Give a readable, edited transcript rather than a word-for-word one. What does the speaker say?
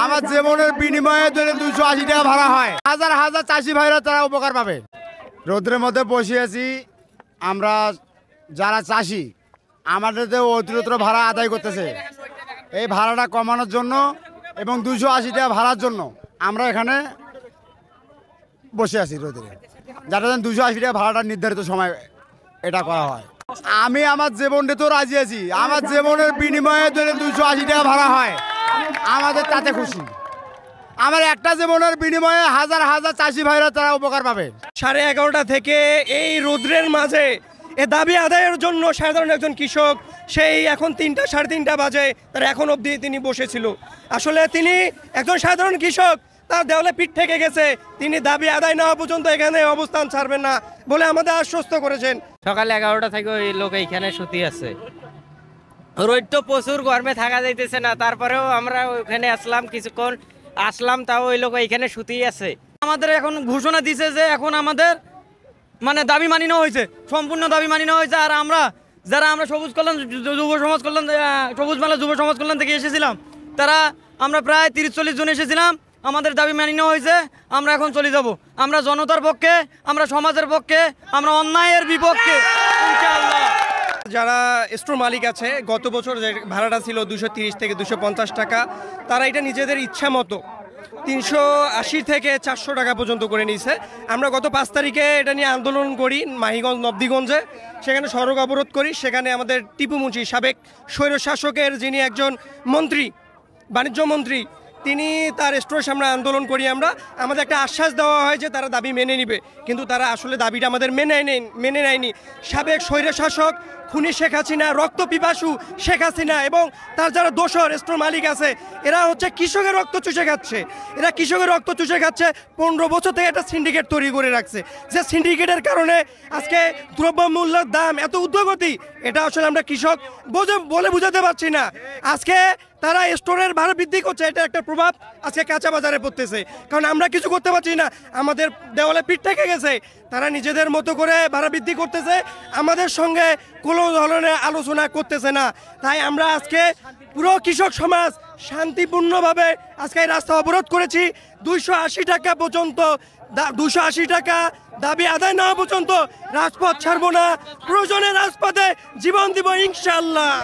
আমার জীবনের বিনিময়ে 280 টাকা ভাড়া হয়। হাজার হাজার চাষি ভাইরা তারা উপকার পাবে। রোদ্রের মধ্যে বসে আছি আমরা, যারা চাষি আমাদের অতিরিক্ত ভাড়া আদায় করতেছে। এই ভাড়াটা কমানোর জন্য এবং 280 টাকা ভাড়ার জন্য আমরা এখানে বসে আছি রোদ্রে, যাতে 280 টাকা ভাড়াটা নির্ধারিত সময় এটা করা হয়। আমি আমার জীবনটা তো রাজি আছি, আমার জীবনের বিনিময়ে 280 টাকা ভাড়া হয়, আমাদের তাতে খুশি। আমার একটা জীবনের বিনিময়ে হাজার হাজার চাষি ভাইরা তারা উপকার পাবে। 11:30টা থেকে এই রোদ্রের মাঝে এ দাবি আদায়ের জন্য সাধারণ একজন কৃষক সেই এখন 3টা 3:30 বাজে তার এখন অবধি তিনি বসেছিল। আসলে তিনি একজন সাধারণ কৃষক, তার দেওয়ালে পিঠ থেকে গেছে, তিনি দাবি আদায় না হওয়া পর্যন্ত এখানে অবস্থান ছাড়বেন না বলে আমাদের আশ্বস্ত করেছেন। সকাল 11টা থেকে ওই লোক এইখানে শুতে আছে। রোদ তো প্রচুর গরমে থাকা যাইতেছে না, তারপরেও আমরা ওইখানে আসলাম, কিছুক্ষণ আসলাম, তাও ওই লোক এইখানে শুতেই আছে। আমাদের এখন ঘোষণা দিছে যে এখন আমাদের মানে দাবি মানি নেওয়া হয়েছে, সম্পূর্ণ দাবি মানি নেওয়া হয়েছে। আর আমরা যারা আমরা সবুজ কল্যাণ যুব সমাজ কল্যাণ সবুজ মেলা যুব সমাজ কল্যাণ থেকে এসেছিলাম, তারা আমরা প্রায় 30-40 জন এসেছিলাম। আমাদের দাবি মানি নেওয়া হয়েছে, আমরা এখন চলে যাব। আমরা জনতার পক্ষে, আমরা সমাজের পক্ষে, আমরা অন্যায়ের বিপক্ষে ইনশাআল্লাহ। যারা স্টোর মালিক আছে, গত বছর যে ভাড়াটা ছিল 230 থেকে 250 টাকা, তারা এটা নিজেদের ইচ্ছা মতো 380 থেকে 400 টাকা পর্যন্ত করে নিয়েছে। আমরা গত 5 তারিখে এটা নিয়ে আন্দোলন করি মাহিগঞ্জ নবদিগঞ্জে, সেখানে সড়ক অবরোধ করি। সেখানে আমাদের টিপু মুন্সি, সাবেক স্বৈরশাসকের যিনি একজন মন্ত্রী, বাণিজ্য মন্ত্রী, তিনি তার স্টোরের সামনে আন্দোলন করি আমরা। আমাদের একটা আশ্বাস দেওয়া হয় যে তারা দাবি মেনে নিবে, কিন্তু তারা আসলে দাবিটা আমাদের মেনে নেয়নি। সাবেক স্বৈরশাসক খুনি শেখ হাসিনা, রক্ত পিপাসু শেখ হাসিনা এবং তার যারা দোসর স্টোর মালিক আছে, এরা হচ্ছে কৃষকের রক্ত চুষে খাচ্ছে। এরা কৃষকের রক্ত চুষে খাচ্ছে। 15 বছর থেকে একটা সিন্ডিকেট তৈরি করে রাখছে, যে সিন্ডিকেটের কারণে আজকে দ্রব্যমূল্যের দাম এত ঊর্ধ্বগতি, এটা আসলে আমরা কৃষক বলে বুঝাতে পারছি না। আজকে তারা স্টোরের ভাড়া বৃদ্ধি করছে, এটা একটা প্রভাব আজকে কাঁচা বাজারে পড়তেছে, কারণ আমরা কিছু করতে পারছি না, আমাদের দেওয়ালে পিঠ থেকে গেছে। তারা নিজেদের মতো করে ভাড়া বৃদ্ধি করতেছে, আমাদের সঙ্গে কোনো ধরনের আলোচনা করতেছে না। তাই আমরা আজকে পুরো কৃষক সমাজ শান্তিপূর্ণভাবে আজকে এই রাস্তা অবরোধ করেছি। 280 টাকা পর্যন্ত 280 টাকা দাবি আদায় না হওয়া পর্যন্ত রাজপথ ছাড়বো না, প্রয়োজনে রাজপথে জীবন দিব ইনশাআল্লাহ।